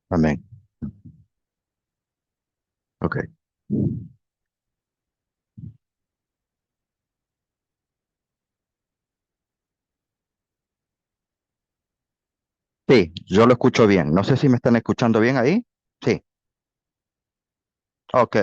Amén. Ok. Sí, yo lo escucho bien. No sé si me están escuchando bien ahí. Sí, ok.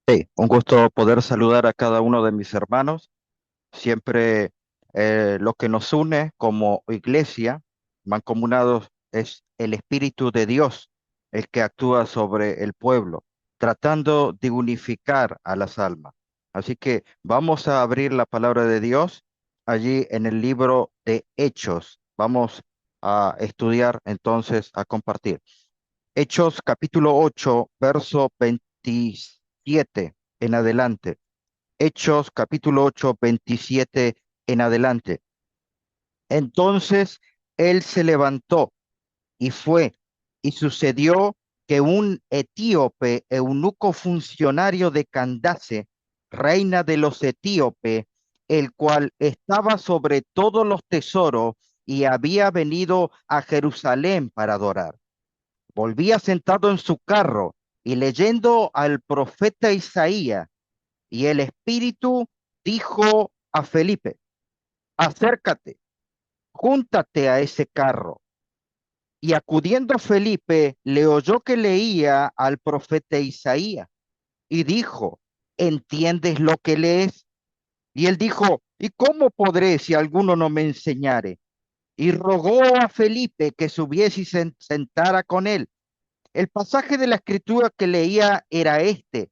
Sí, un gusto poder saludar a cada uno de mis hermanos. Siempre lo que nos une como iglesia, mancomunados, es el Espíritu de Dios, el que actúa sobre el pueblo, tratando de unificar a las almas. Así que vamos a abrir la palabra de Dios allí en el libro de Hechos. Vamos a estudiar entonces, a compartir. Hechos capítulo 8, verso 27 en adelante. Hechos capítulo 8, 27 en adelante. Entonces él se levantó y fue, y sucedió que un etíope, eunuco funcionario de Candace, reina de los etíopes, el cual estaba sobre todos los tesoros y había venido a Jerusalén para adorar, volvía sentado en su carro y leyendo al profeta Isaías, y el Espíritu dijo a Felipe: acércate, júntate a ese carro. Y acudiendo Felipe, le oyó que leía al profeta Isaías y dijo: ¿entiendes lo que lees? Y él dijo: ¿y cómo podré si alguno no me enseñare? Y rogó a Felipe que subiese y se sentara con él. El pasaje de la escritura que leía era este: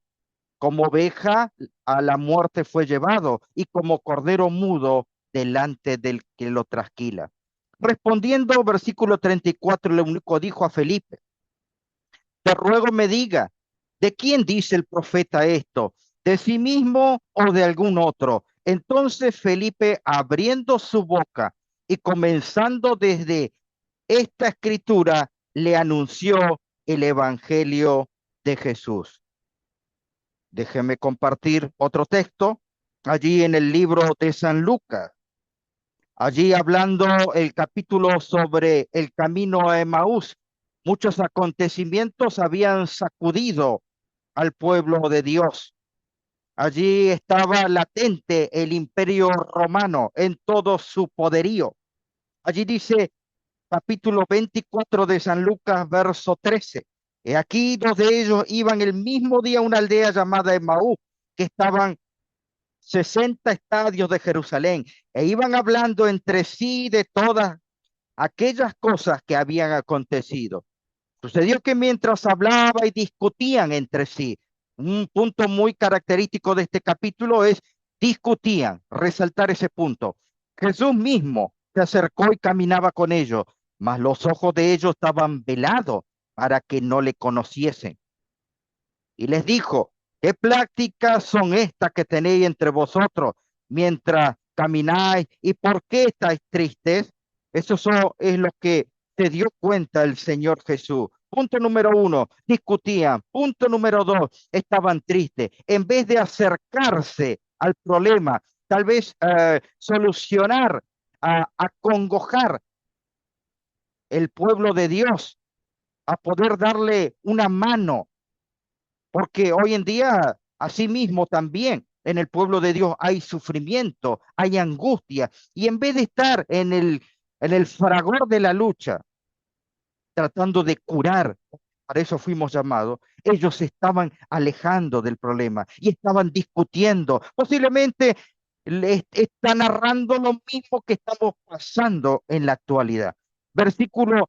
como oveja a la muerte fue llevado, y como cordero mudo delante del que lo trasquila. Respondiendo, versículo 34, el eunuco dijo a Felipe: te ruego me diga, ¿de quién dice el profeta esto? ¿De sí mismo o de algún otro? Entonces Felipe, abriendo su boca y comenzando desde esta escritura, le anunció el evangelio de Jesús. Déjeme compartir otro texto allí en el libro de San Lucas, allí hablando el capítulo sobre el camino a Emaús. Muchos acontecimientos habían sacudido al pueblo de Dios. Allí estaba latente el imperio romano en todo su poderío. Allí dice capítulo 24 de San Lucas, verso 13. He aquí dos de ellos iban el mismo día a una aldea llamada Emaús, que estaban 60 estadios de Jerusalén, e iban hablando entre sí de todas aquellas cosas que habían acontecido. Sucedió que mientras hablaba y discutían entre sí, un punto muy característico de este capítulo es discutían, resaltar ese punto. Jesús mismo se acercó y caminaba con ellos, mas los ojos de ellos estaban velados para que no le conociesen. Y les dijo: ¿qué prácticas son estas que tenéis entre vosotros mientras camináis? ¿Y por qué estáis tristes? Es lo que se dio cuenta el Señor Jesús. Punto número uno, discutían. Punto número dos, estaban tristes. En vez de acercarse al problema, tal vez solucionar, acongojar el pueblo de Dios, a poder darle una mano, porque hoy en día, asimismo también, en el pueblo de Dios hay sufrimiento, hay angustia, y en vez de estar en el fragor de la lucha, tratando de curar, para eso fuimos llamados, ellos se estaban alejando del problema y estaban discutiendo. Posiblemente está narrando lo mismo que estamos pasando en la actualidad. Versículo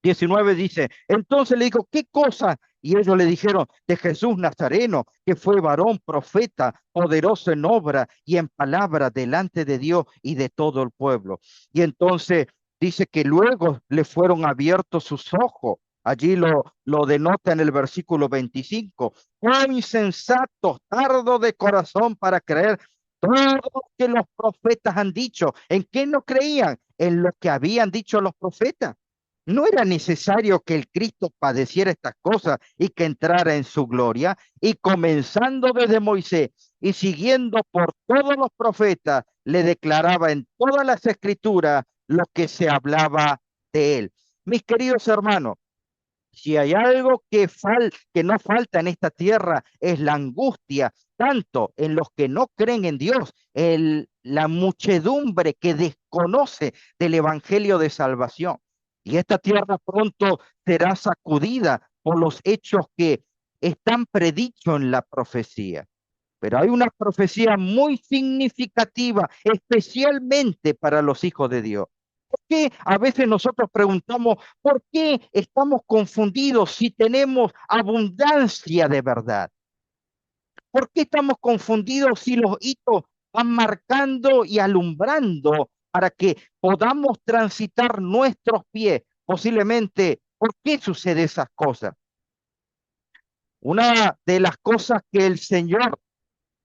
19 dice, entonces le dijo, ¿qué cosa? Y ellos le dijeron, de Jesús Nazareno, que fue varón, profeta, poderoso en obra y en palabra delante de Dios y de todo el pueblo. Y entonces dice que luego le fueron abiertos sus ojos. Allí lo denota en el versículo 25. ¡Oh insensatos, tardo de corazón para creer todo lo que los profetas han dicho! ¿En qué no creían? En lo que habían dicho los profetas. ¿No era necesario que el Cristo padeciera estas cosas y que entrara en su gloria? Y comenzando desde Moisés y siguiendo por todos los profetas, le declaraba en todas las escrituras lo que se hablaba de él. Mis queridos hermanos, si hay algo que no falta en esta tierra es la angustia, tanto en los que no creen en Dios, la muchedumbre que desconoce del evangelio de salvación. Y esta tierra pronto será sacudida por los hechos que están predichos en la profecía. Pero hay una profecía muy significativa, especialmente para los hijos de Dios. ¿Por qué a veces nosotros preguntamos por qué estamos confundidos si tenemos abundancia de verdad? ¿Por qué estamos confundidos si los hitos van marcando y alumbrando para que podamos transitar nuestros pies? Posiblemente, ¿por qué sucede esas cosas? Una de las cosas que el Señor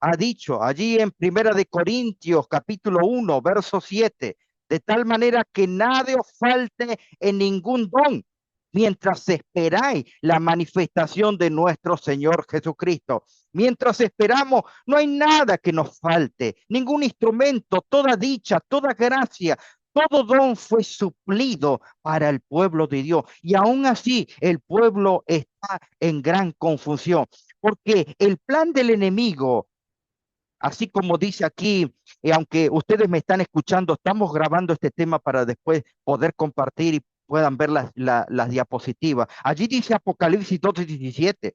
ha dicho allí en Primera de Corintios, capítulo 1, verso 7, de tal manera que nada os falte en ningún don, mientras esperáis la manifestación de nuestro Señor Jesucristo. Mientras esperamos, no hay nada que nos falte, ningún instrumento, toda dicha, toda gracia. Todo don fue suplido para el pueblo de Dios y aún así el pueblo está en gran confusión porque el plan del enemigo, así como dice aquí, aunque ustedes me están escuchando, estamos grabando este tema para después poder compartir y puedan ver las diapositivas. Allí dice Apocalipsis 2:17.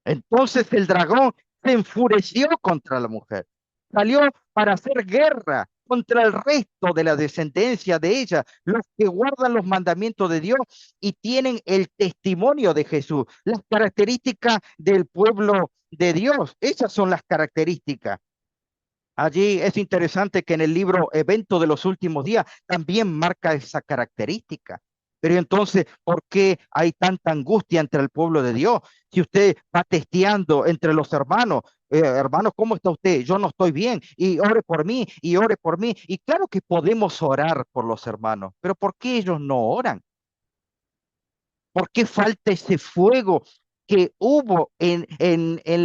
Entonces el dragón se enfureció contra la mujer, salió para hacer guerra contra el resto de la descendencia de ella, los que guardan los mandamientos de Dios y tienen el testimonio de Jesús, las características del pueblo de Dios. Esas son las características. Allí es interesante que en el libro Evento de los Últimos Días también marca esa característica. Pero entonces, ¿por qué hay tanta angustia entre el pueblo de Dios? Si usted va testeando entre los hermanos, hermanos, ¿cómo está usted? Yo no estoy bien, y ore por mí, y ore por mí. Y claro que podemos orar por los hermanos, pero ¿por qué ellos no oran? ¿Por qué falta ese fuego que hubo en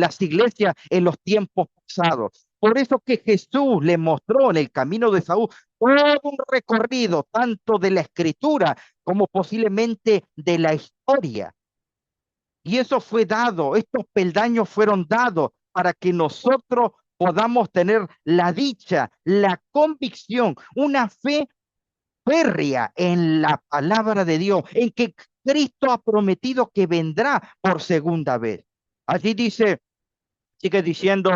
las iglesias en los tiempos pasados? Por eso que Jesús le mostró en el camino de Saúl todo un recorrido, tanto de la escritura como posiblemente de la historia. Y eso fue dado, estos peldaños fueron dados para que nosotros podamos tener la dicha, la convicción, una fe férrea en la palabra de Dios, en que Cristo ha prometido que vendrá por segunda vez. Allí dice, sigue diciendo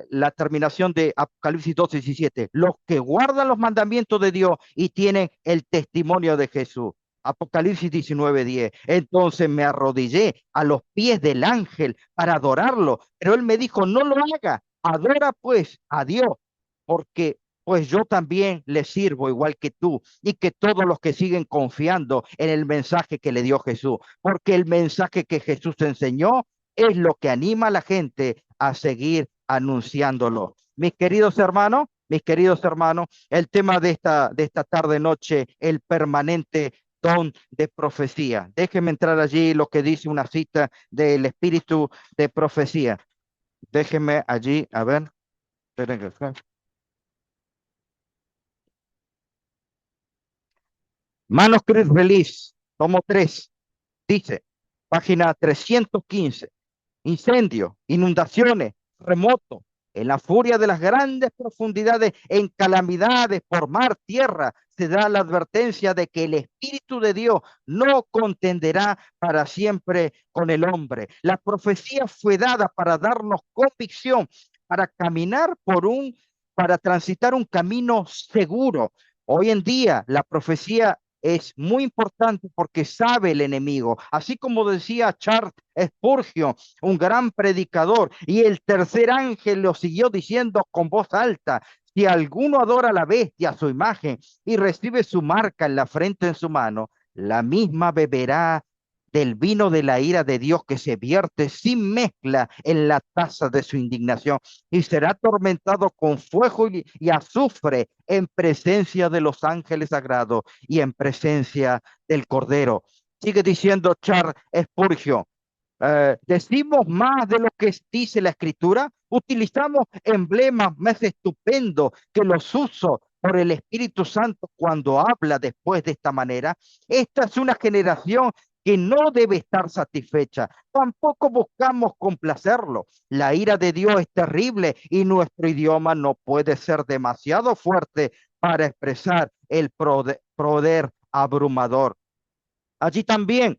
la terminación de Apocalipsis 2:17, los que guardan los mandamientos de Dios y tienen el testimonio de Jesús. Apocalipsis 19:10. Entonces me arrodillé a los pies del ángel para adorarlo, pero él me dijo, no lo haga, adora pues a Dios, porque pues yo también le sirvo igual que tú y que todos los que siguen confiando en el mensaje que le dio Jesús, porque el mensaje que Jesús enseñó es lo que anima a la gente a seguir anunciándolo. Mis queridos hermanos, el tema de esta tarde noche, el permanente don de profecía. Déjenme entrar allí lo que dice una cita del espíritu de profecía. Déjenme allí, a ver. Esperen que- Manuscript Release, tomo 3, dice, página 315. Incendios, inundaciones, remotos, en la furia de las grandes profundidades, en calamidades por mar, tierra, se da la advertencia de que el Espíritu de Dios no contenderá para siempre con el hombre. La profecía fue dada para darnos convicción, para caminar para transitar un camino seguro. Hoy en día la profecía es muy importante porque sabe el enemigo. Así como decía Charles Spurgeon, un gran predicador, y el tercer ángel lo siguió diciendo con voz alta: si alguno adora a la bestia, a su imagen, y recibe su marca en la frente en su mano, la misma beberá del vino de la ira de Dios que se vierte sin mezcla en la taza de su indignación, y será atormentado con fuego y azufre en presencia de los ángeles sagrados y en presencia del Cordero. Sigue diciendo Charles Spurgeon, decimos más de lo que dice la Escritura, utilizamos emblemas más estupendos que los uso por el Espíritu Santo cuando habla después de esta manera. Esta es una generación que no debe estar satisfecha. Tampoco buscamos complacerlo. La ira de Dios es terrible y nuestro idioma no puede ser demasiado fuerte para expresar el poder abrumador. Allí también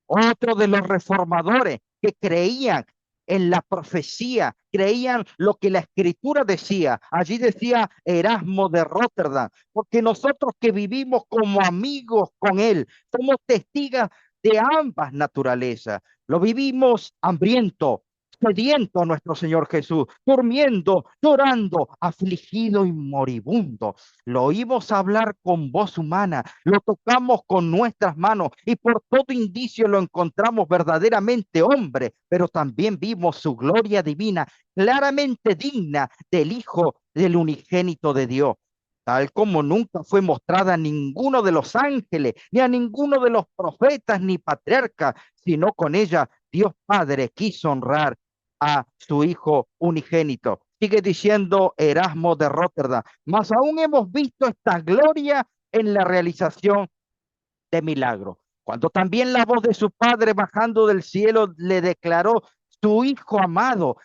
otro de los reformadores que creían en la profecía, creían lo que la escritura decía. Allí decía Erasmo de Rotterdam, porque nosotros que vivimos como amigos con él, somos testigos de ambas naturalezas. Lo vivimos hambriento, sediento a nuestro Señor Jesús, durmiendo, llorando, afligido y moribundo. Lo oímos hablar con voz humana, lo tocamos con nuestras manos y por todo indicio lo encontramos verdaderamente hombre, pero también vimos su gloria divina, claramente digna del Hijo del unigénito de Dios, tal como nunca fue mostrada a ninguno de los ángeles, ni a ninguno de los profetas, ni patriarcas, sino con ella Dios Padre quiso honrar a su Hijo unigénito. Sigue diciendo Erasmo de Rotterdam, mas aún hemos visto esta gloria en la realización de milagros. Cuando también la voz de su padre bajando del cielo le declaró su hijo amado,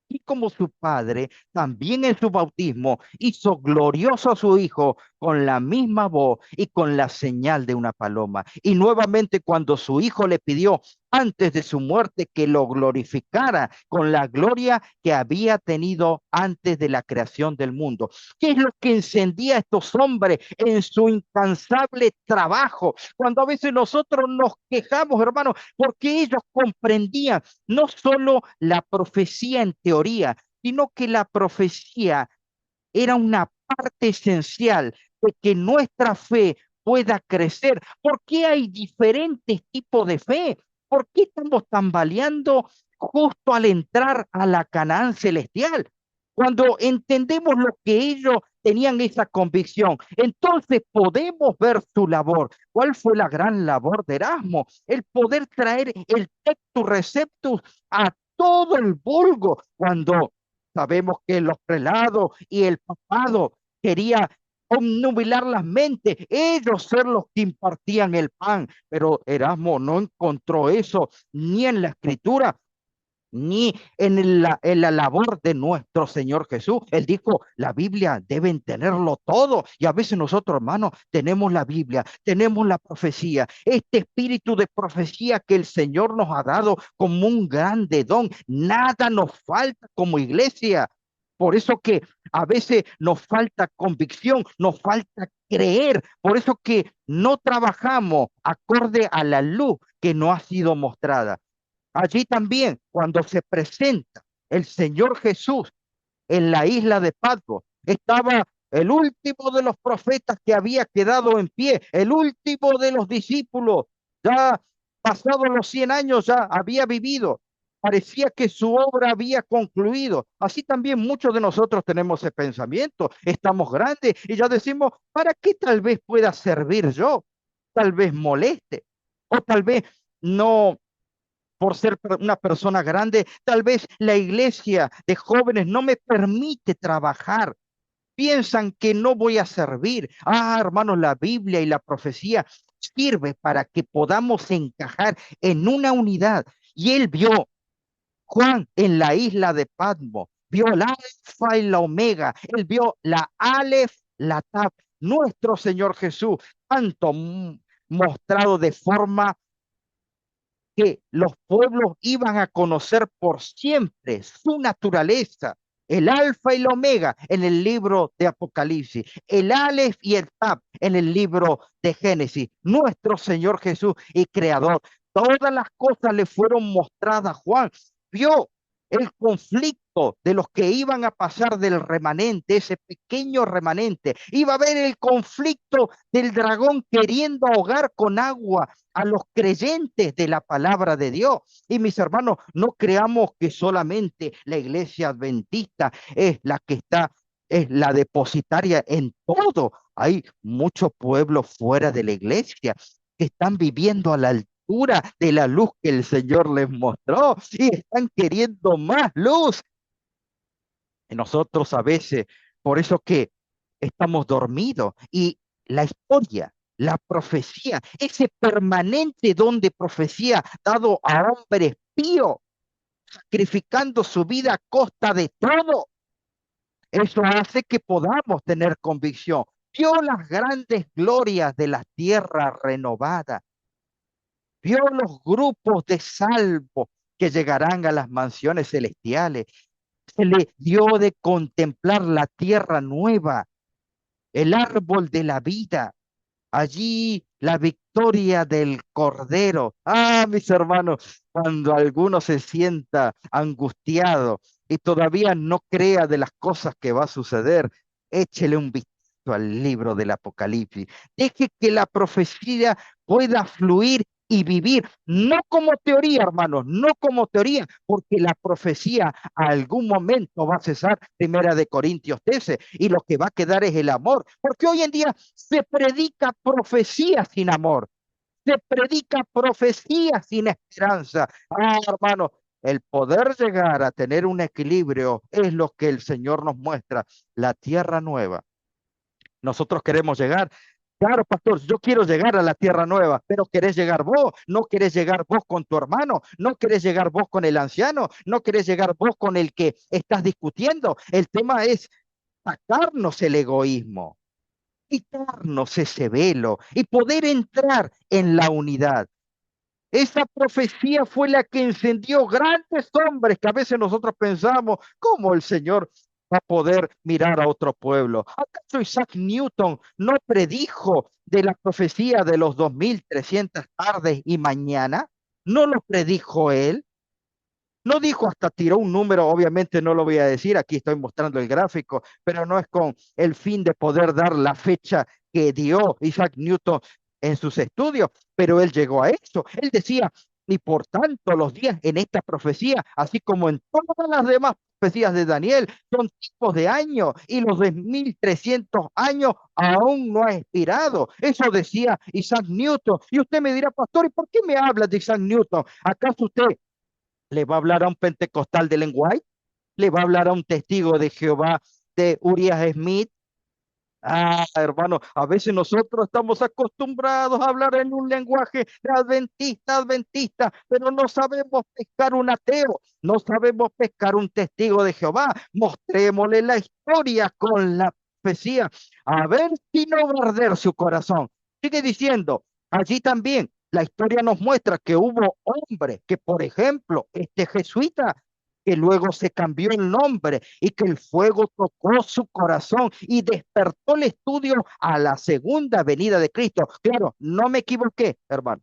y como su padre, también en su bautismo hizo glorioso a su hijo con la misma voz y con la señal de una paloma. Y nuevamente cuando su hijo le pidió antes de su muerte que lo glorificara con la gloria que había tenido antes de la creación del mundo. ¿Qué es lo que encendía a estos hombres en su incansable trabajo? Cuando a veces nosotros nos quejamos, hermanos, porque ellos comprendían no solo la profecía en teoría, sino que la profecía era una parte esencial de que nuestra fe pueda crecer. ¿Por qué hay diferentes tipos de fe? ¿Por qué estamos tambaleando justo al entrar a la Canaán celestial? Cuando entendemos lo que ellos tenían esa convicción, entonces podemos ver su labor. ¿Cuál fue la gran labor de Erasmo? El poder traer el Tectus Receptus a todo el vulgo cuando sabemos que los prelados y el papado quería obnubilar las mentes, ellos ser los que impartían el pan, pero Erasmo no encontró eso ni en la escritura, ni en la labor de nuestro Señor Jesús. Él dijo, la Biblia deben tenerlo todo. Y a veces nosotros, hermanos, tenemos la Biblia, tenemos la profecía, este espíritu de profecía que el Señor nos ha dado como un grande don. Nada nos falta como iglesia. Por eso que a veces nos falta convicción, nos falta creer. Por eso que no trabajamos acorde a la luz que no ha sido mostrada. Allí también, cuando se presenta el Señor Jesús en la isla de Patmos, estaba el último de los profetas que había quedado en pie, el último de los discípulos, ya pasados los 100 años, ya había vivido. Parecía que su obra había concluido. Así también muchos de nosotros tenemos ese pensamiento. Estamos grandes y ya decimos, ¿para qué tal vez pueda servir yo? Tal vez moleste o tal vez no por ser una persona grande, tal vez la iglesia de jóvenes no me permite trabajar. Piensan que no voy a servir. Ah, hermanos, la Biblia y la profecía sirve para que podamos encajar en una unidad. Y él vio, Juan, en la isla de Patmos, vio el alfa y la omega. Él vio la alef, la taf, nuestro Señor Jesús, tanto mostrado de forma que los pueblos iban a conocer por siempre su naturaleza. el alfa y el omega en el libro de Apocalipsis, el alef y el tab en el libro de Génesis, nuestro Señor Jesús y Creador. Todas las cosas le fueron mostradas a Juan. Vio el conflicto de los que iban a pasar del remanente, ese pequeño remanente. Iba a haber el conflicto del dragón queriendo ahogar con agua a los creyentes de la palabra de Dios. Y mis hermanos, no creamos que solamente la iglesia adventista es la que está, es la depositaria en todo. Hay muchos pueblos fuera de la iglesia que están viviendo a la altura de la luz que el Señor les mostró y están queriendo más luz. Y nosotros a veces, por eso que estamos dormidos y la historia, la profecía, ese permanente don de profecía dado a hombres píos, sacrificando su vida a costa de todo, eso hace que podamos tener convicción. Vio las grandes glorias de la tierra renovada, vio los grupos de salvos que llegarán a las mansiones celestiales, se le dio de contemplar la tierra nueva, el árbol de la vida, allí la victoria del Cordero. Ah, mis hermanos, cuando alguno se sienta angustiado y todavía no crea de las cosas que va a suceder, échele un vistazo al libro del Apocalipsis. Deje que la profecía pueda fluir y vivir, no como teoría, hermanos, no como teoría, porque la profecía a algún momento va a cesar, Primera de Corintios 13, y lo que va a quedar es el amor, porque hoy en día se predica profecía sin amor, se predica profecía sin esperanza. Ah, hermano, el poder llegar a tener un equilibrio es lo que el Señor nos muestra, la tierra nueva. Nosotros queremos llegar. Claro, pastor, yo quiero llegar a la tierra nueva, pero querés llegar vos, no querés llegar vos con tu hermano, no querés llegar vos con el anciano, no querés llegar vos con el que estás discutiendo. El tema es sacarnos el egoísmo, quitarnos ese velo y poder entrar en la unidad. Esa profecía fue la que encendió grandes hombres que a veces nosotros pensamos, ¿cómo el Señor va a poder mirar a otro pueblo? ¿Acaso Isaac Newton no predijo de la profecía de los 2300 tardes y mañana? ¿No lo predijo él? No dijo, hasta tiró un número, obviamente no lo voy a decir, aquí estoy mostrando el gráfico, pero no es con el fin de poder dar la fecha que dio Isaac Newton en sus estudios, pero él llegó a eso. Él decía, y por tanto los días en esta profecía, así como en todas las demás profecías de Daniel, son tipos de años y los de 1300 años aún no ha expirado. Eso decía Isaac Newton. Y usted me dirá, pastor, ¿y por qué me habla de Isaac Newton? ¿Acaso usted le va a hablar a un pentecostal de lenguaje? ¿Le va a hablar a un testigo de Jehová de Urias Smith? Ah, hermano, a veces nosotros estamos acostumbrados a hablar en un lenguaje de adventista, pero no sabemos pescar un ateo, no sabemos pescar un testigo de Jehová. Mostrémosle la historia con la profecía, a ver si no va a arder su corazón. Sigue diciendo, allí también la historia nos muestra que hubo hombres que, por ejemplo, este jesuita que luego se cambió el nombre y que el fuego tocó su corazón y despertó el estudio a la segunda venida de Cristo. Claro, no me equivoqué, hermano.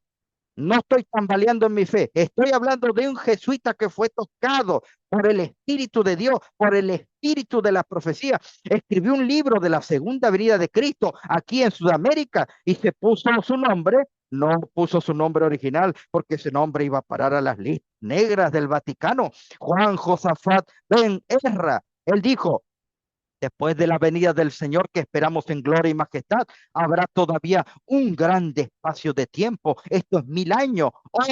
No estoy tambaleando en mi fe. Estoy hablando de un jesuita que fue tocado por el Espíritu de Dios, por el Espíritu de la profecía. Escribió un libro de la segunda venida de Cristo aquí en Sudamérica y se puso su nombre. No puso su nombre original porque ese nombre iba a parar a las listas negras del Vaticano. Juan Josafat Ben Ezra. Él dijo, después de la venida del Señor que esperamos en gloria y majestad, habrá todavía un grande espacio de tiempo. Esto es 1000 años, o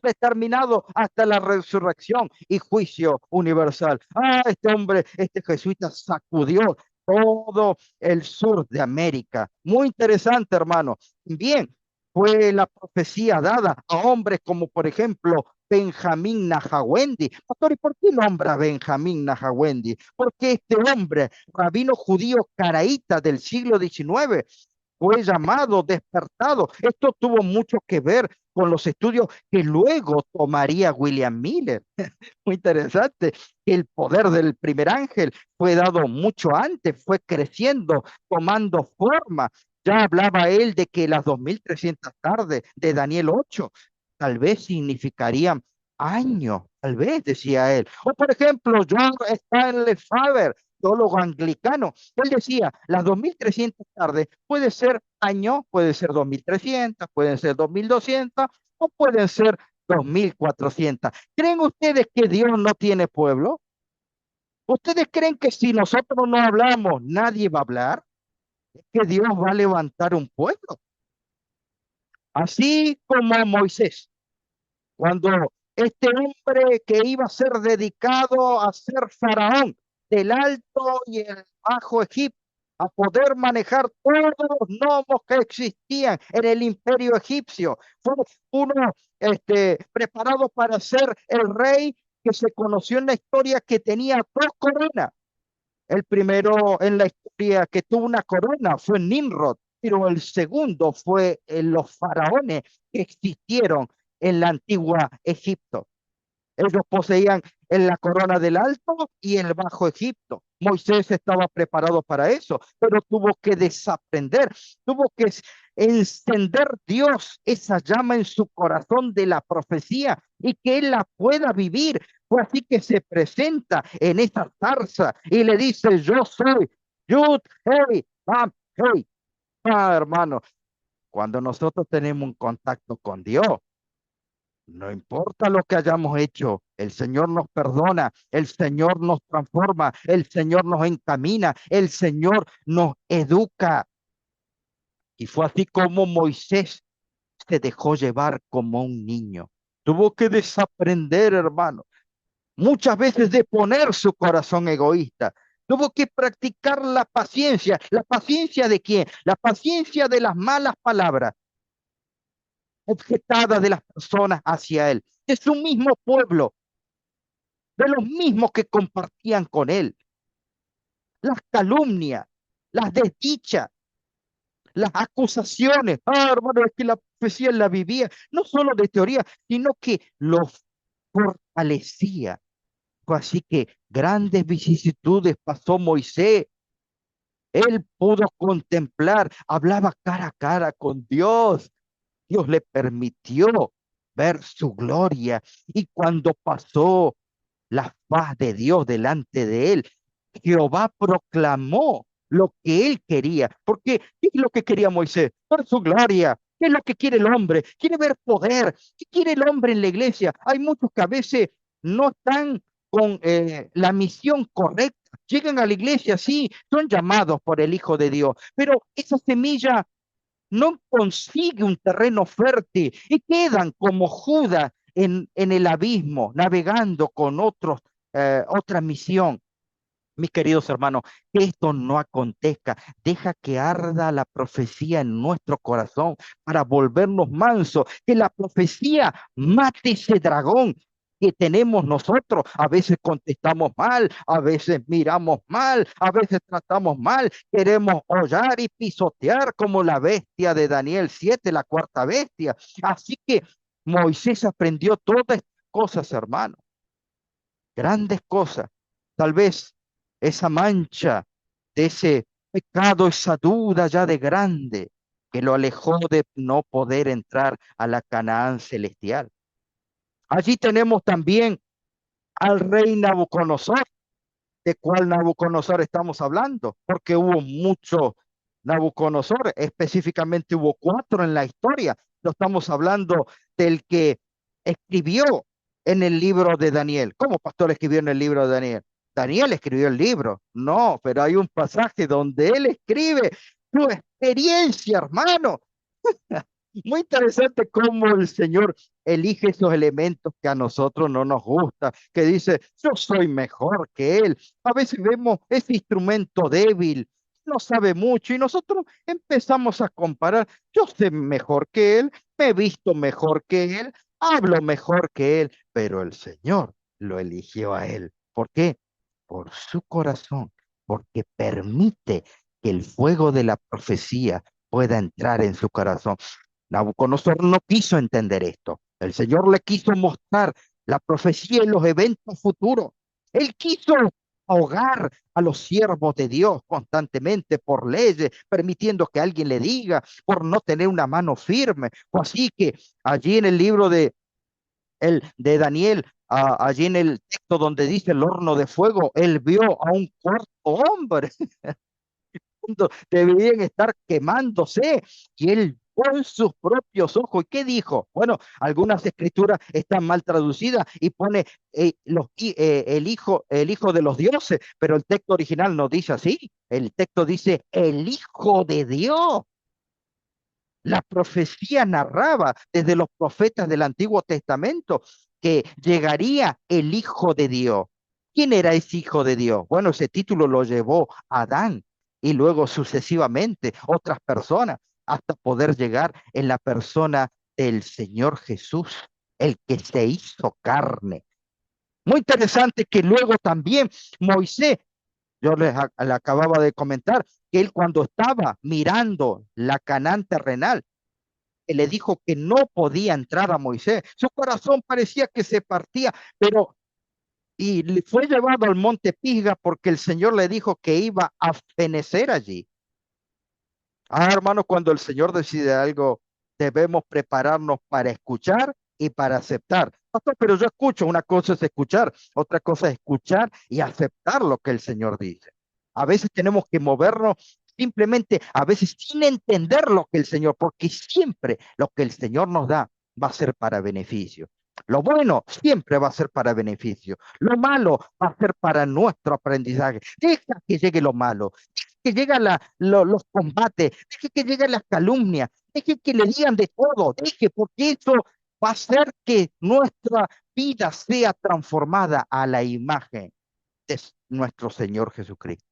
determinado hasta la resurrección y juicio universal. Ah, este hombre, este jesuita sacudió todo el sur de América. Muy interesante, hermano. Bien, fue la profecía dada a hombres como, por ejemplo, Benjamín Najawendi. Pastor, ¿y por qué nombra a Benjamín Najawendi? Porque este hombre, rabino judío caraíta del siglo XIX, fue llamado, despertado. Esto tuvo mucho que ver con los estudios que luego tomaría William Miller. Muy interesante, que el poder del primer ángel fue dado mucho antes, fue creciendo, tomando forma. Ya hablaba él de que las 2300 tardes de Daniel 8 tal vez significarían años, tal vez, decía él. O por ejemplo, John Stanley Faber, teólogo anglicano, él decía, las 2300 tardes puede ser años, puede ser 2300, pueden ser 2200 o pueden ser 2400. ¿Creen ustedes que Dios no tiene pueblo? ¿Ustedes creen que si nosotros no hablamos, nadie va a hablar? ¿Es que Dios va a levantar un pueblo? Así como Moisés, cuando este hombre que iba a ser dedicado a ser faraón del alto y el bajo Egipto, a poder manejar todos los gnomos que existían en el imperio egipcio, fue uno preparado para ser el rey que se conoció en la historia que tenía dos coronas. El primero en la historia que tuvo una corona fue Nimrod, pero el segundo fue los faraones que existieron en la antigua Egipto. Ellos poseían en la corona del Alto y el Bajo Egipto. Moisés estaba preparado para eso, pero tuvo que desaprender, tuvo que encender Dios esa llama en su corazón de la profecía y que él la pueda vivir. Fue así que se presenta en esa zarza y le dice, yo soy Yud, hey, Bam, hey. Hermano, cuando nosotros tenemos un contacto con Dios, no importa lo que hayamos hecho, el Señor nos perdona, el Señor nos transforma, el Señor nos encamina, el Señor nos educa. Y fue así como Moisés se dejó llevar como un niño. Tuvo que desaprender, hermano, muchas veces de poner su corazón egoísta. Tuvo que practicar la paciencia. ¿La paciencia de quién? La paciencia de las malas palabras objetadas de las personas hacia él, de su mismo pueblo, de los mismos que compartían con él, las calumnias, las desdichas, las acusaciones. Ah, hermano, es que la profecía la vivía, no solo de teoría, sino que los fortalecía. Fue así que grandes vicisitudes pasó Moisés. Él pudo contemplar, hablaba cara a cara con Dios. Dios le permitió ver su gloria. Y cuando pasó la faz de Dios delante de él, Jehová proclamó lo que él quería. Porque, ¿qué es lo que quería Moisés? Ver su gloria. ¿Qué es lo que quiere el hombre? Quiere ver poder. ¿Qué quiere el hombre en la iglesia? Hay muchos que a veces no están con la misión correcta. Llegan a la iglesia, sí, son llamados por el Hijo de Dios, pero esa semilla no consigue un terreno fértil y quedan como Judas en el abismo, navegando con otra misión. Mis queridos hermanos, que esto no acontezca, deja que arda la profecía en nuestro corazón para volvernos mansos, que la profecía mate ese dragón que tenemos nosotros. A veces contestamos mal, a veces miramos mal, a veces tratamos mal, queremos hollar y pisotear como la bestia de Daniel 7, la cuarta bestia. Así que Moisés aprendió todas estas cosas, hermano, grandes cosas. Tal vez esa mancha de ese pecado, esa duda ya de grande, que lo alejó de no poder entrar a la Canaán celestial. Allí tenemos también al rey Nabucodonosor. ¿De cuál Nabucodonosor estamos hablando? Porque hubo muchos Nabucodonosor, específicamente hubo cuatro en la historia. No estamos hablando del que escribió en el libro de Daniel. ¿Cómo pastor escribió en el libro de Daniel? Daniel escribió el libro. No, pero hay un pasaje donde él escribe su experiencia, hermano. Muy interesante cómo el Señor elige esos elementos que a nosotros no nos gusta, que dice, yo soy mejor que Él. A veces vemos ese instrumento débil, no sabe mucho y nosotros empezamos a comparar, yo sé mejor que Él, me he visto mejor que Él, hablo mejor que Él, pero el Señor lo eligió a Él. ¿Por qué? Por su corazón, porque permite que el fuego de la profecía pueda entrar en su corazón. Nabucodonosor no quiso entender esto. El Señor le quiso mostrar la profecía y los eventos futuros. Él quiso ahogar a los siervos de Dios constantemente por leyes, permitiendo que alguien le diga, por no tener una mano firme. O así que allí en el libro de Daniel, allí en el texto donde dice el horno de fuego, él vio a un cuarto hombre deberían estar quemándose y él con sus propios ojos. ¿Y qué dijo? Bueno, algunas escrituras están mal traducidas y pone el hijo de los dioses, pero el texto original no dice así. El texto dice el hijo de Dios. La profecía narraba desde los profetas del Antiguo Testamento que llegaría el Hijo de Dios. ¿Quién era ese Hijo de Dios? Bueno, ese título lo llevó Adán y luego sucesivamente otras personas hasta poder llegar en la persona del Señor Jesús, el que se hizo carne. Muy interesante que luego también Moisés, le acababa de comentar, que él cuando estaba mirando la Canaán terrenal, que le dijo que no podía entrar a Moisés. Su corazón parecía que se partía, pero y le fue llevado al monte Pisga porque el Señor le dijo que iba a fenecer allí. Hermanos, cuando el Señor decide algo, debemos prepararnos para escuchar y para aceptar. Pastor, pero yo escucho, una cosa es escuchar, otra cosa es escuchar y aceptar lo que el Señor dice. A veces tenemos que movernos simplemente, a veces sin entender lo que el Señor, porque siempre lo que el Señor nos da va a ser para beneficio. Lo bueno siempre va a ser para beneficio. Lo malo va a ser para nuestro aprendizaje. Deja que llegue lo malo, que lleguen los combates, deje que lleguen las calumnias, deje que le digan de todo, deje, porque eso va a hacer que nuestra vida sea transformada a la imagen de nuestro Señor Jesucristo.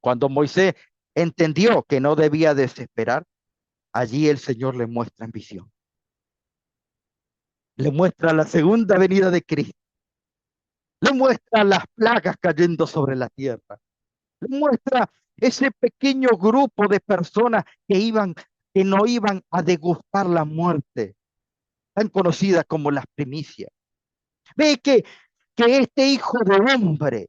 Cuando Moisés entendió que no debía desesperar, allí el Señor le muestra en visión, le muestra la segunda venida de Cristo, le muestra las plagas cayendo sobre la tierra, muestra ese pequeño grupo de personas que no iban a degustar la muerte, tan conocida como las primicias. Ve que este hijo de hombre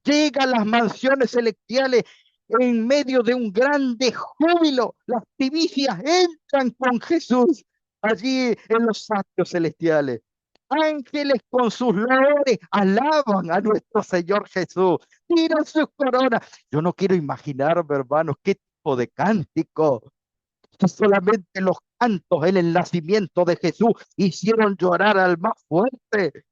llega a las mansiones celestiales en medio de un grande júbilo. Las primicias entran con Jesús allí en los atrios celestiales. Ángeles con sus loores alaban a nuestro Señor Jesús. Tiran sus coronas. Yo no quiero imaginarme, hermanos, qué tipo de cántico. Solamente los cantos en el nacimiento de Jesús hicieron llorar al más fuerte.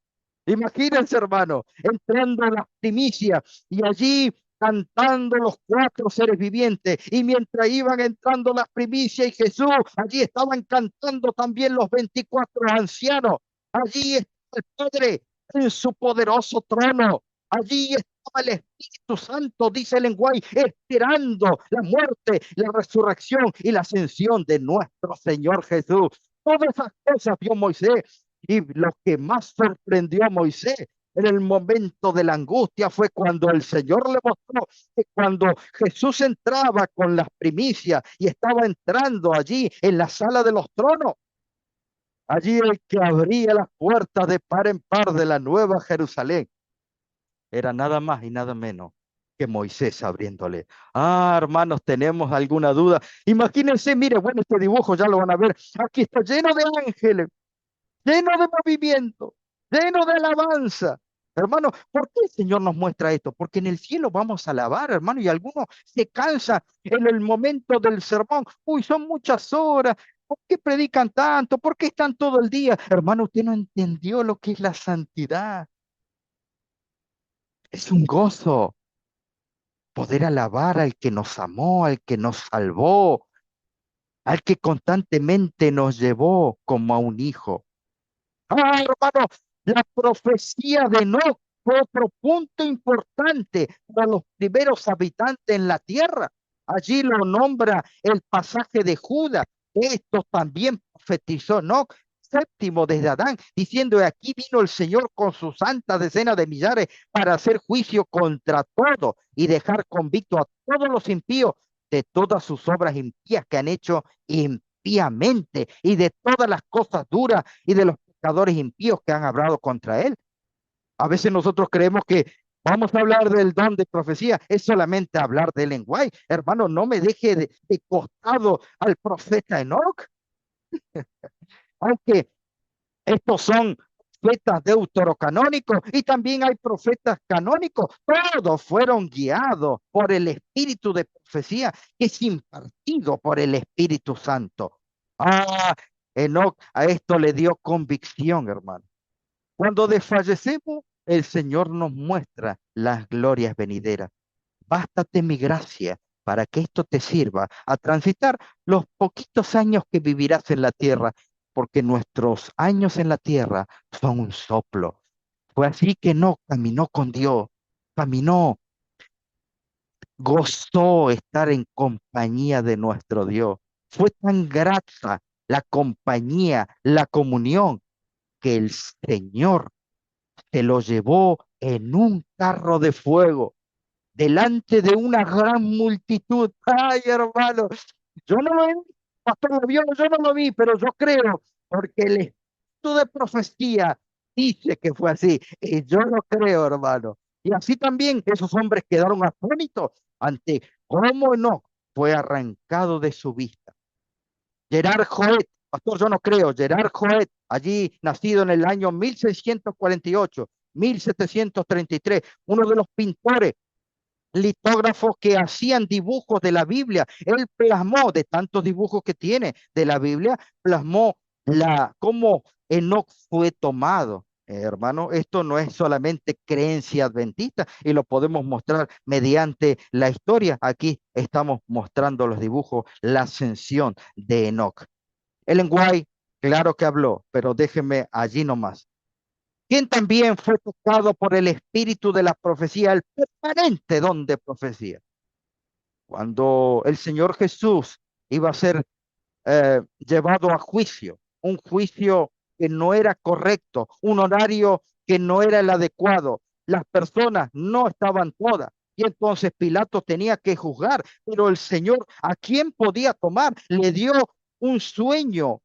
Imagínense, hermano, entrando a las primicias y allí cantando los cuatro seres vivientes. Y mientras iban entrando las primicias y Jesús, allí estaban cantando también los 24 ancianos. Allí está el Padre en su poderoso trono. Allí estaba el Espíritu Santo, dice el lenguaje, esperando la muerte, la resurrección y la ascensión de nuestro Señor Jesús. Todas esas cosas vio Moisés. Y lo que más sorprendió a Moisés en el momento de la angustia fue cuando el Señor le mostró que cuando Jesús entraba con las primicias y estaba entrando allí en la sala de los tronos, allí el que abría las puertas de par en par de la nueva Jerusalén era nada más y nada menos que Moisés abriéndole. Hermanos, ¿tenemos alguna duda? Imagínense, mire, bueno, este dibujo ya lo van a ver. Aquí está lleno de ángeles, lleno de movimiento, lleno de alabanza. Hermano, ¿por qué el Señor nos muestra esto? Porque en el cielo vamos a alabar, hermano, y algunos se cansan en el momento del sermón. Uy, son muchas horas. ¿Por qué predican tanto? ¿Por qué están todo el día? Hermano, usted no entendió lo que es la santidad. Es un gozo poder alabar al que nos amó, al que nos salvó, al que constantemente nos llevó como a un hijo. Hermano, la profecía de Enoc fue otro punto importante para los primeros habitantes en la tierra. Allí lo nombra el pasaje de Judas. Esto también profetizó Enoc, séptimo desde Adán, diciendo: aquí vino el Señor con su santa decena de millares para hacer juicio contra todo y dejar convicto a todos los impíos de todas sus obras impías que han hecho impíamente y de todas las cosas duras y de los pecadores impíos que han hablado contra él. A veces nosotros creemos que vamos a hablar del don de profecía, es solamente hablar del lenguaje. Hermano, no me deje de costado al profeta Enoch, aunque estos son profetas deuterocanónicos y también hay profetas canónicos. Todos fueron guiados por el espíritu de profecía que es impartido por el Espíritu Santo. Ah, Enoch a esto le dio convicción, hermano. Cuando desfallecemos, el Señor nos muestra las glorias venideras. Bástate mi gracia para que esto te sirva a transitar los poquitos años que vivirás en la tierra, porque nuestros años en la tierra son un soplo. Fue así que no caminó con Dios, caminó, gozó estar en compañía de nuestro Dios. Fue tan grata la compañía, la comunión, que el Señor se lo llevó en un carro de fuego delante de una gran multitud. Ay, hermano, yo no lo vi, pastor lo vio, yo no lo vi, pero yo creo, porque el espíritu de profecía dice que fue así, y yo lo creo, hermano. Y así también esos hombres quedaron atónitos ante cómo no fue arrancado de su vista. Gerard Joet, pastor, yo no creo, Gerard Joet, allí nacido en el año 1648, 1733, uno de los pintores litógrafos que hacían dibujos de la Biblia. Él plasmó, de tantos dibujos que tiene de la Biblia, plasmó cómo Enoc fue tomado. Hermano, esto no es solamente creencia adventista y lo podemos mostrar mediante la historia. Aquí estamos mostrando los dibujos, la ascensión de Enoc. Ellen White, claro que habló, pero déjeme allí nomás. Quien también fue tocado por el espíritu de la profecía, el permanente don de profecía. Cuando el Señor Jesús iba a ser llevado a juicio, un juicio que no era correcto, un horario que no era el adecuado, las personas no estaban todas. Y entonces Pilato tenía que juzgar, pero el Señor, ¿a quién podía tomar? Le dio un sueño,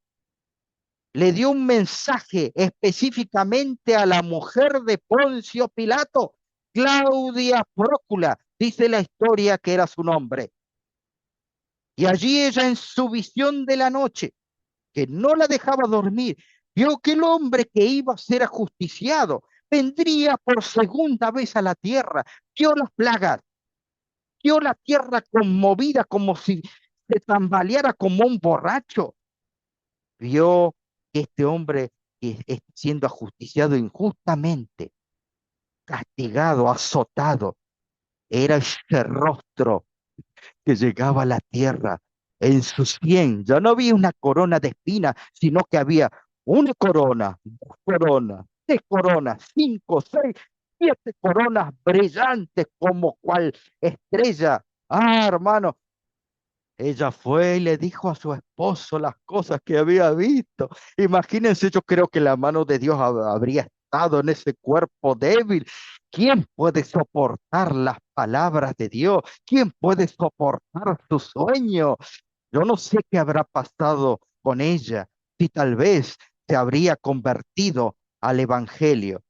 le dio un mensaje específicamente a la mujer de Poncio Pilato, Claudia Prócula, dice la historia que era su nombre. Y allí ella en su visión de la noche, que no la dejaba dormir, vio que el hombre que iba a ser ajusticiado vendría por segunda vez a la tierra, vio las plagas, vio la tierra conmovida como si se tambaleara como un borracho, vio que este hombre que está siendo ajusticiado injustamente, castigado, azotado, era ese rostro que llegaba a la tierra en su sien. Ya no había una corona de espinas, sino que había una corona, dos coronas, tres coronas, cinco, seis, siete coronas brillantes como cual estrella. Ah, hermano, ella fue y le dijo a su esposo las cosas que había visto. Imagínense, yo creo que la mano de Dios habría estado en ese cuerpo débil. ¿Quién puede soportar las palabras de Dios? ¿Quién puede soportar su sueño? Yo no sé qué habrá pasado con ella, si tal vez se habría convertido al evangelio,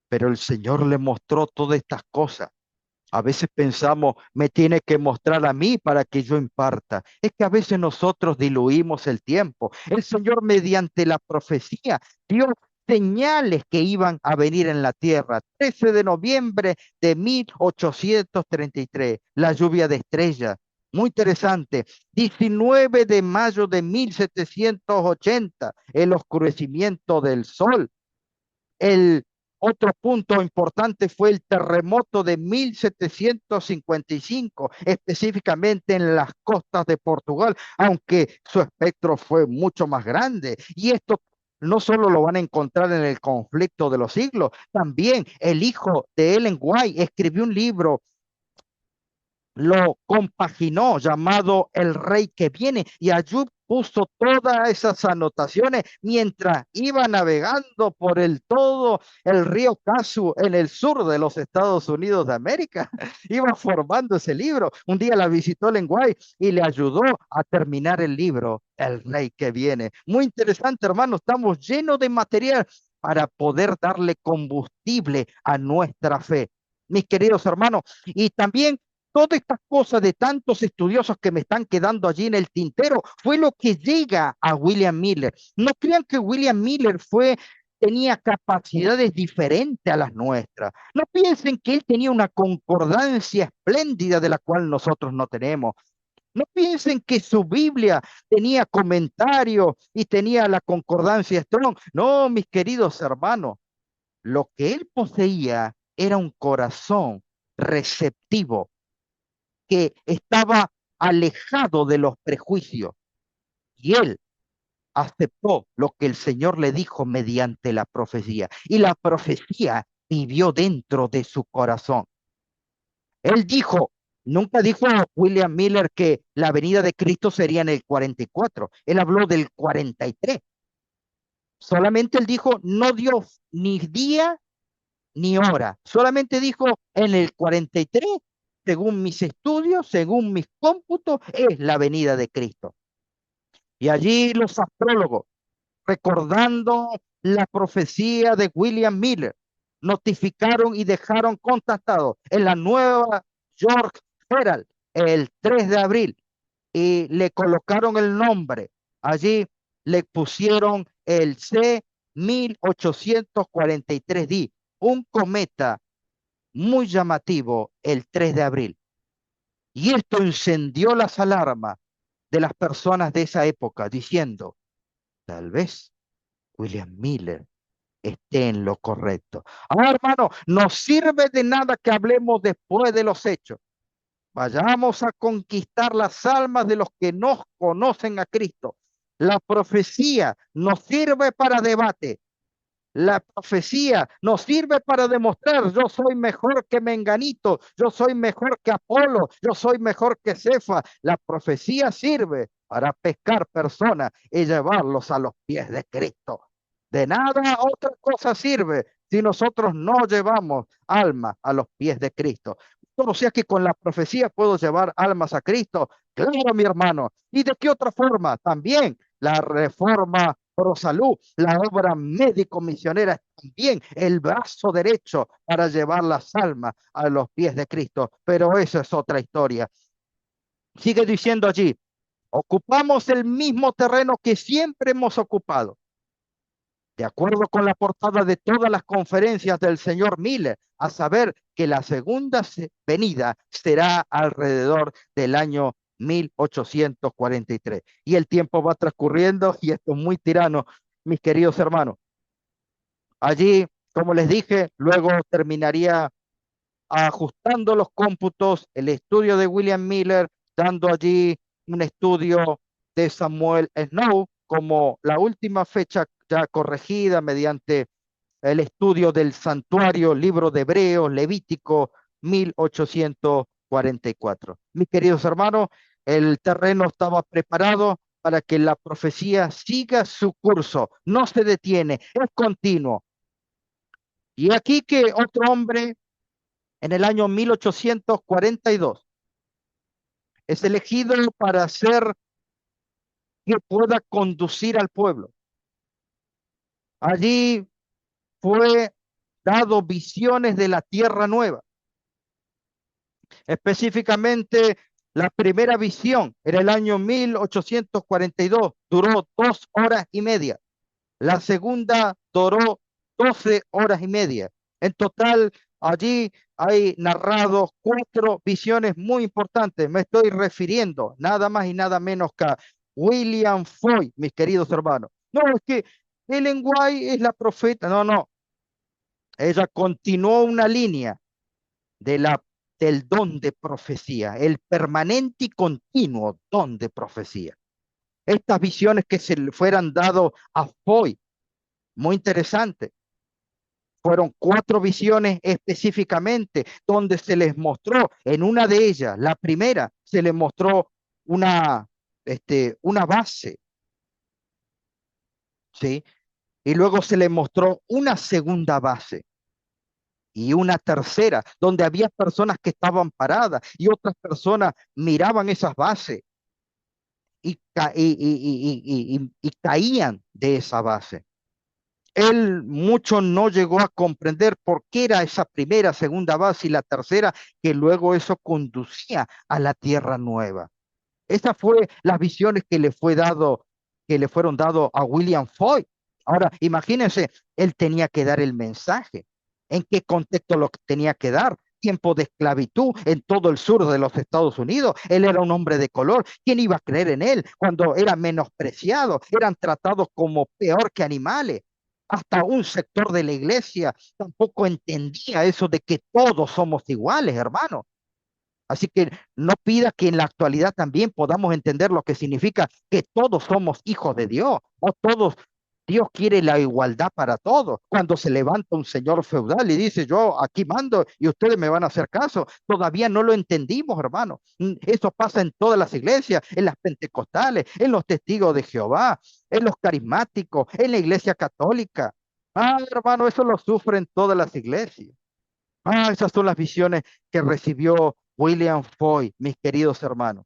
pero el Señor le mostró todas estas cosas. A veces pensamos, me tiene que mostrar a mí para que yo imparta. Es que a veces nosotros diluimos el tiempo. El Señor mediante la profecía dio señales que iban a venir en la tierra. 13 de noviembre de 1833, la lluvia de estrellas. Muy interesante. 19 de mayo de 1780, el oscurecimiento del sol. El otro punto importante fue el terremoto de 1755, específicamente en las costas de Portugal, aunque su espectro fue mucho más grande. Y esto no solo lo van a encontrar en el conflicto de los siglos, también el hijo de Ellen White escribió un libro, lo compaginó llamado El Rey que viene, y allí puso todas esas anotaciones mientras iba navegando por el río Casu en el sur de los Estados Unidos de América. Iba formando ese libro. Un día la visitó Lenguay y le ayudó a terminar el libro, El Rey que viene. Muy interesante, hermano. Estamos llenos de material para poder darle combustible a nuestra fe, mis queridos hermanos. Y también todas estas cosas de tantos estudiosos que me están quedando allí en el tintero fue lo que llega a William Miller. No crean que William Miller tenía capacidades diferentes a las nuestras. No piensen que él tenía una concordancia espléndida de la cual nosotros no tenemos. No piensen que su Biblia tenía comentarios y tenía la concordancia Strong. No, mis queridos hermanos, lo que él poseía era un corazón receptivo que estaba alejado de los prejuicios y él aceptó lo que el Señor le dijo mediante la profecía y la profecía vivió dentro de su corazón. Él dijo, nunca dijo William Miller que la venida de Cristo sería en el 44. Él habló del 43. Solamente él dijo, no dio ni día ni hora. Solamente dijo en el 43, según mis estudios, según mis cómputos, es la venida de Cristo. Y allí los astrólogos, recordando la profecía de William Miller, notificaron y dejaron contactado en la Nueva York Herald el 3 de abril y le colocaron el nombre. Allí le pusieron el C 1843D, un cometa muy llamativo el 3 de abril. Y esto encendió las alarmas de las personas de esa época, diciendo, tal vez William Miller esté en lo correcto. Ahora, hermano, no sirve de nada que hablemos después de los hechos. Vayamos a conquistar las almas de los que no conocen a Cristo. La profecía nos sirve para debate. La profecía nos sirve para demostrar, yo soy mejor que Menganito, yo soy mejor que Apolo, yo soy mejor que Cefa. La profecía sirve para pescar personas y llevarlos a los pies de Cristo. De nada otra cosa sirve si nosotros no llevamos almas a los pies de Cristo. O sea que con la profecía puedo llevar almas a Cristo. Claro, mi hermano. ¿Y de qué otra forma? También la reforma pro salud, la obra médico-misionera es también el brazo derecho para llevar las almas a los pies de Cristo. Pero eso es otra historia. Sigue diciendo allí, ocupamos el mismo terreno que siempre hemos ocupado. De acuerdo con la portada de todas las conferencias del señor Miller, a saber que la segunda venida será alrededor del año 1843. Y el tiempo va transcurriendo y esto es muy tirano, mis queridos hermanos. Allí, como les dije, luego terminaría ajustando los cómputos, el estudio de William Miller, dando allí un estudio de Samuel Snow como la última fecha ya corregida mediante el estudio del santuario, libro de Hebreos, Levítico 1844. Mis queridos hermanos, el terreno estaba preparado para que la profecía siga su curso, no se detiene, es continuo. Y aquí que otro hombre en el año 1842 es elegido para ser que pueda conducir al pueblo. Allí fue dado visiones de la tierra nueva. Específicamente, la primera visión en el año 1842 duró 2 horas y media. La segunda duró 12 horas y media. En total, allí hay narrados 4 visiones muy importantes. Me estoy refiriendo nada más y nada menos que a William Foy, mis queridos hermanos. No, es que Ellen White es la profeta. No, no. Ella continuó una línea de del don de profecía, el permanente y continuo don de profecía. Estas visiones que se le fueran dado a Foy, muy interesante. Fueron 4 visiones específicamente donde se les mostró, en una de ellas, la primera, se les mostró una una base, ¿sí? Y luego se le mostró una segunda base y una tercera, donde había personas que estaban paradas y otras personas miraban esas bases y caían de esa base. Él mucho no llegó a comprender por qué era esa primera, segunda base y la tercera, que luego eso conducía a la tierra nueva. Esas fue las visiones que le fueron dado a William Foy. Ahora, imagínense, él tenía que dar el mensaje. ¿En qué contexto lo tenía que dar? Tiempo de esclavitud en todo el sur de los Estados Unidos. Él era un hombre de color. ¿Quién iba a creer en él cuando era menospreciado? Eran tratados como peor que animales. Hasta un sector de la iglesia tampoco entendía eso de que todos somos iguales, hermano. Así que no pida que en la actualidad también podamos entender lo que significa que todos somos hijos de Dios, o todos, Dios quiere la igualdad para todos. Cuando se levanta un señor feudal y dice, yo aquí mando y ustedes me van a hacer caso, todavía no lo entendimos, hermano. Eso pasa en todas las iglesias, en las pentecostales, en los testigos de Jehová, en los carismáticos, en la iglesia católica. Ah, hermano, eso lo sufren todas las iglesias. Ah, esas son las visiones que recibió William Foy, mis queridos hermanos.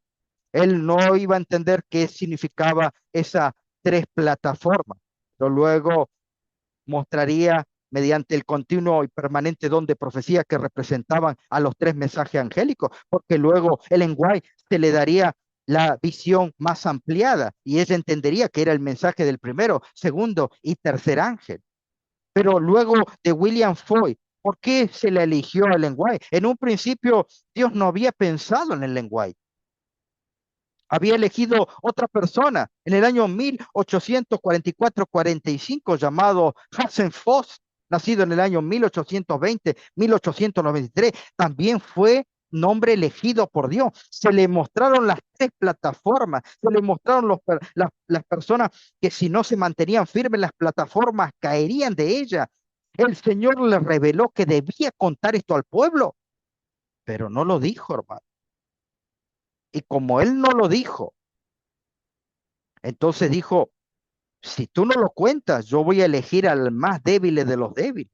Él no iba a entender qué significaba esas tres plataformas, pero luego mostraría mediante el continuo y permanente don de profecía que representaban a los tres mensajes angélicos, porque luego el lenguaje se le daría la visión más ampliada y ella entendería que era el mensaje del primero, segundo y tercer ángel. Pero luego de William Foy, ¿por qué se le eligió el lenguaje? En un principio, Dios no había pensado en el lenguaje. Había elegido otra persona en el año 1844-45 llamado Hassen Foss, nacido en el año 1820-1893. También fue nombre elegido por Dios. Se le mostraron las tres plataformas, se le mostraron las personas que si no se mantenían firmes las plataformas caerían de ellas. El Señor le reveló que debía contar esto al pueblo, pero no lo dijo, hermano. Y como él no lo dijo, entonces dijo, si tú no lo cuentas, yo voy a elegir al más débil de los débiles.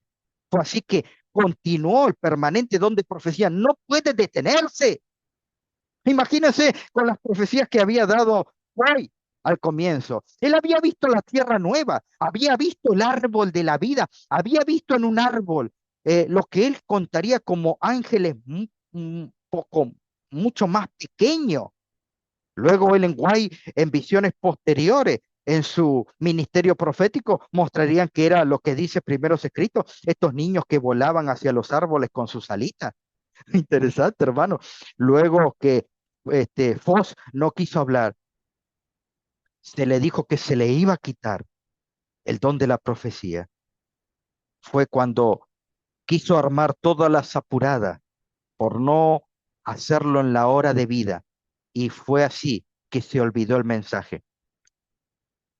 Fue así que continuó el permanente don de profecía. No puede detenerse. Imagínense con las profecías que había dado hoy al comienzo. Él había visto la tierra nueva, había visto el árbol de la vida, había visto en un árbol lo que él contaría como ángeles un poco, mucho más pequeños. Luego el lenguaje en visiones posteriores en su ministerio profético mostrarían que era lo que dice primeros escritos, estos niños que volaban hacia los árboles con sus alitas. Interesante, hermano. Luego que Foss no quiso hablar, se le dijo que se le iba a quitar el don de la profecía. Fue cuando quiso armar todas las apuradas por no hacerlo en la hora de vida. Y fue así que se olvidó el mensaje.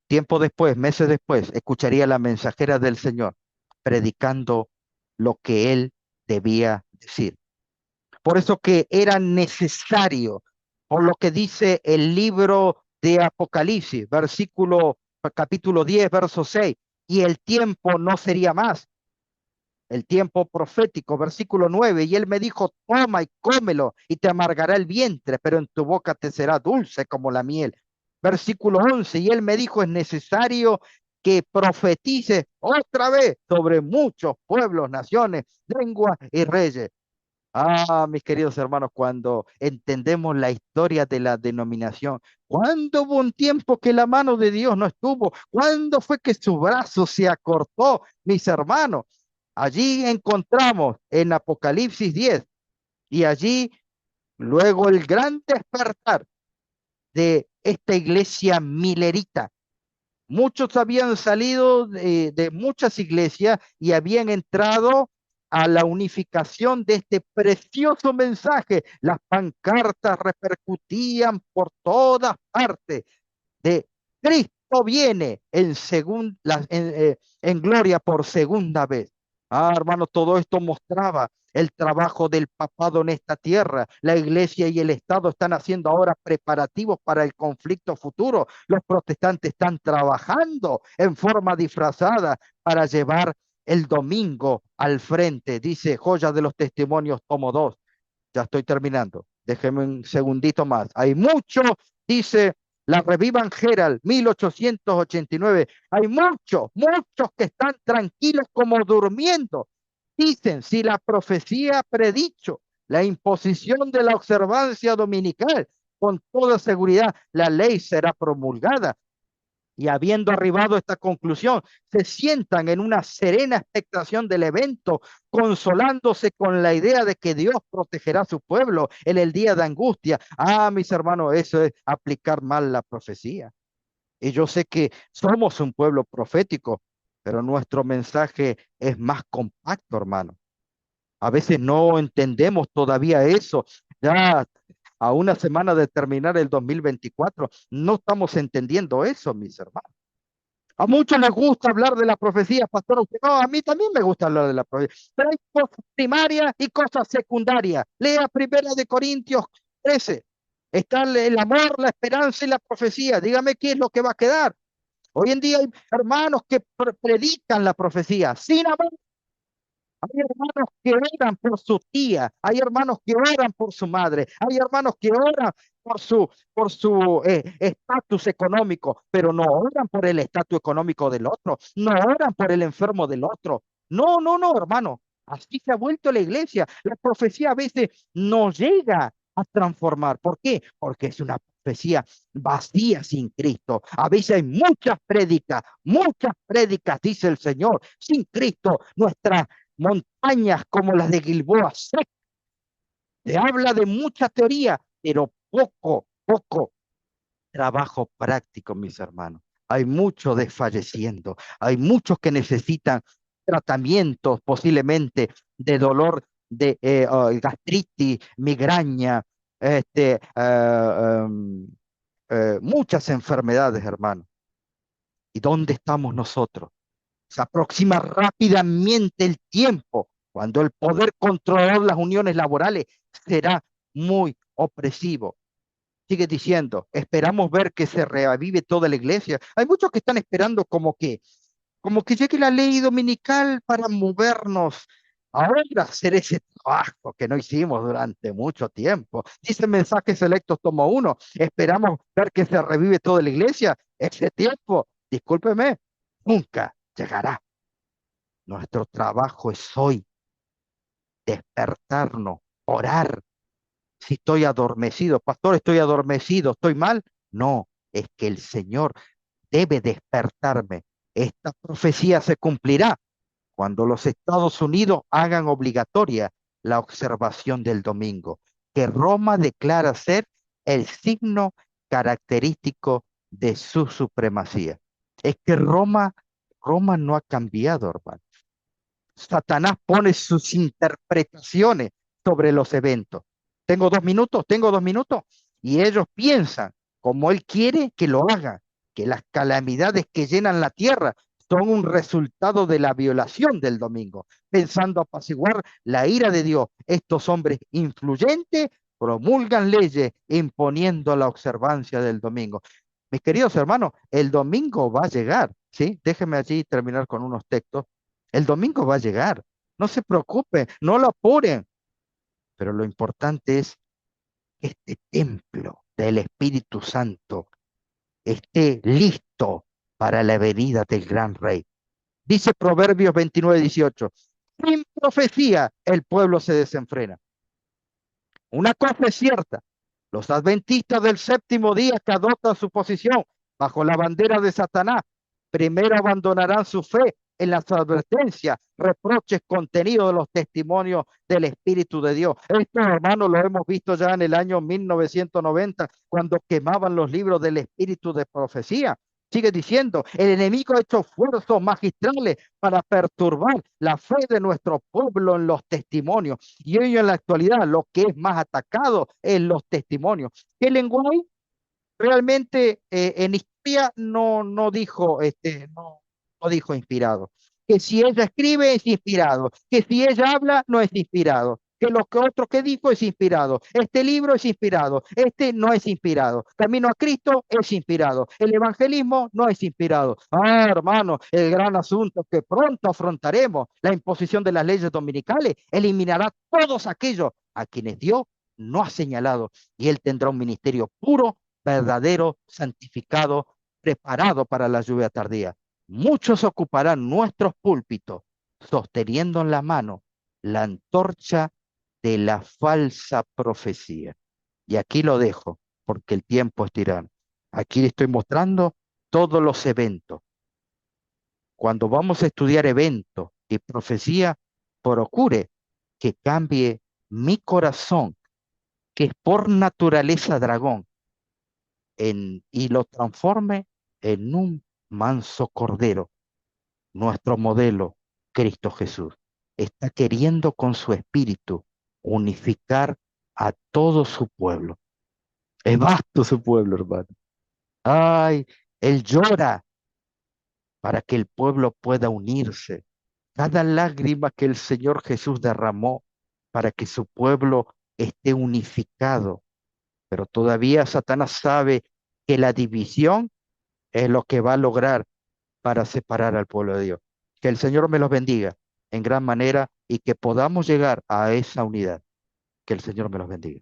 Tiempo después, meses después, escucharía la mensajera del Señor predicando lo que él debía decir. Por eso que era necesario, por lo que dice el libro de Apocalipsis, capítulo 10, verso 6, y el tiempo no sería más, el tiempo profético, versículo 9, y él me dijo, toma y cómelo, y te amargará el vientre, pero en tu boca te será dulce como la miel. Versículo 11, y él me dijo, es necesario que profetice otra vez sobre muchos pueblos, naciones, lenguas y reyes. Ah, mis queridos hermanos, cuando entendemos la historia de la denominación, ¿cuándo hubo un tiempo que la mano de Dios no estuvo? ¿Cuándo fue que su brazo se acortó, mis hermanos? Allí encontramos en Apocalipsis 10 y allí luego el gran despertar de esta iglesia milerita. Muchos habían salido de muchas iglesias y habían entrado a la unificación de este precioso mensaje. Las pancartas repercutían por todas partes de Cristo viene en gloria por segunda vez. Ah, hermano, todo esto mostraba el trabajo del papado en esta tierra. La iglesia y el Estado están haciendo ahora preparativos para el conflicto futuro. Los protestantes están trabajando en forma disfrazada para llevar el domingo al frente, dice Joya de los Testimonios, tomo 2. Ya estoy terminando. Déjeme un segundito más. Hay mucho, dice la Revival Herald, 1889. Hay muchos, muchos que están tranquilos como durmiendo. Dicen, si la profecía ha predicho la imposición de la observancia dominical, con toda seguridad la ley será promulgada. Y habiendo arribado a esta conclusión, se sientan en una serena expectación del evento, consolándose con la idea de que Dios protegerá a su pueblo en el día de angustia. Ah, mis hermanos, eso es aplicar mal la profecía. Y yo sé que somos un pueblo profético, pero nuestro mensaje es más compacto, hermano. A veces no entendemos todavía eso. Ya a una semana de terminar el 2024, no estamos entendiendo eso, mis hermanos. A muchos les gusta hablar de la profecía, pastor. Usted, no, a mí también me gusta hablar de la profecía. Pero hay cosas primarias y cosas secundarias. Lea Primera de Corintios 13. Está el amor, la esperanza y la profecía. Dígame qué es lo que va a quedar. Hoy en día hay hermanos que predican la profecía sin amor. Hay hermanos que oran por su tía, hay hermanos que oran por su madre, hay hermanos que oran por su estatus económico, pero no oran por el estatus económico del otro, no oran por el enfermo del otro. No, no, no, hermano. Así se ha vuelto la iglesia. La profecía a veces no llega a transformar. ¿Por qué? Porque es una profecía vacía sin Cristo. A veces hay muchas prédicas, dice el Señor, sin Cristo. Nuestra montañas como las de Gilboa. Se habla de mucha teoría, pero poco trabajo práctico, mis hermanos. Hay muchos desfalleciendo, hay muchos que necesitan tratamientos posiblemente de dolor de gastritis, migraña, muchas enfermedades, hermano. ¿Y dónde estamos nosotros? Se aproxima rápidamente el tiempo cuando el poder controlar las uniones laborales será muy opresivo. Sigue diciendo, esperamos ver que se reavive toda la iglesia. Hay muchos que están esperando como que llegue la ley dominical para movernos ahora a hacer ese trabajo que no hicimos durante mucho tiempo. Dice Mensajes Selectos, tomo 1. Esperamos ver que se revive toda la iglesia. Ese tiempo, discúlpeme, nunca llegará. Nuestro trabajo es hoy despertarnos, orar. Si estoy adormecido, pastor, estoy adormecido, ¿estoy mal? No, es que el Señor debe despertarme. Esta profecía se cumplirá cuando los Estados Unidos hagan obligatoria la observación del domingo, que Roma declara ser el signo característico de su supremacía. Es que Roma no ha cambiado, hermano. Satanás pone sus interpretaciones sobre los eventos. Tengo 2 minutos, y ellos piensan como él quiere que lo hagan, que las calamidades que llenan la tierra son un resultado de la violación del domingo, pensando apaciguar la ira de Dios. Estos hombres influyentes promulgan leyes imponiendo la observancia del domingo. Mis queridos hermanos, el domingo va a llegar, ¿sí? Déjenme allí terminar con unos textos. El domingo va a llegar. No se preocupen, no lo apuren. Pero lo importante es que este templo del Espíritu Santo esté listo para la venida del gran rey. Dice Proverbios 29:18. Sin profecía el pueblo se desenfrena. Una cosa es cierta, los adventistas del séptimo día que adoptan su posición bajo la bandera de Satanás, primero abandonarán su fe en las advertencias, reproches contenidos de los testimonios del Espíritu de Dios. Esto, hermanos, lo hemos visto ya en el año 1990, cuando quemaban los libros del Espíritu de profecía. Sigue diciendo, el enemigo ha hecho esfuerzos magistrales para perturbar la fe de nuestro pueblo en los testimonios. Y hoy en la actualidad lo que es más atacado es los testimonios. ¿Qué lenguaje? Realmente en historia no dijo inspirado. que si ella escribe es inspirado, que si ella habla no es inspirado, que lo que otro que dijo es inspirado, este libro es inspirado, este no es inspirado, Camino a Cristo es inspirado, el evangelismo no es inspirado. Ah, hermano, el gran asunto que pronto afrontaremos, la imposición de las leyes dominicales, eliminará todos aquellos a quienes Dios no ha señalado y él tendrá un ministerio puro, verdadero, santificado, preparado para la lluvia tardía. Muchos ocuparán nuestros púlpitos sosteniendo en la mano la antorcha de la falsa profecía. Y aquí lo dejo, porque el tiempo es tirano. Aquí le estoy mostrando todos los eventos. Cuando vamos a estudiar eventos y profecía, procure que cambie mi corazón, que es por naturaleza dragón, y lo transforme en un manso cordero. Nuestro modelo, Cristo Jesús, está queriendo con su espíritu unificar a todo su pueblo. Es vasto su pueblo, hermano. Ay, Él llora para que el pueblo pueda unirse. Cada lágrima que el Señor Jesús derramó para que su pueblo esté unificado. Pero todavía Satanás sabe que la división es lo que va a lograr para separar al pueblo de Dios. Que el Señor me los bendiga en gran manera y que podamos llegar a esa unidad. Que el Señor me los bendiga.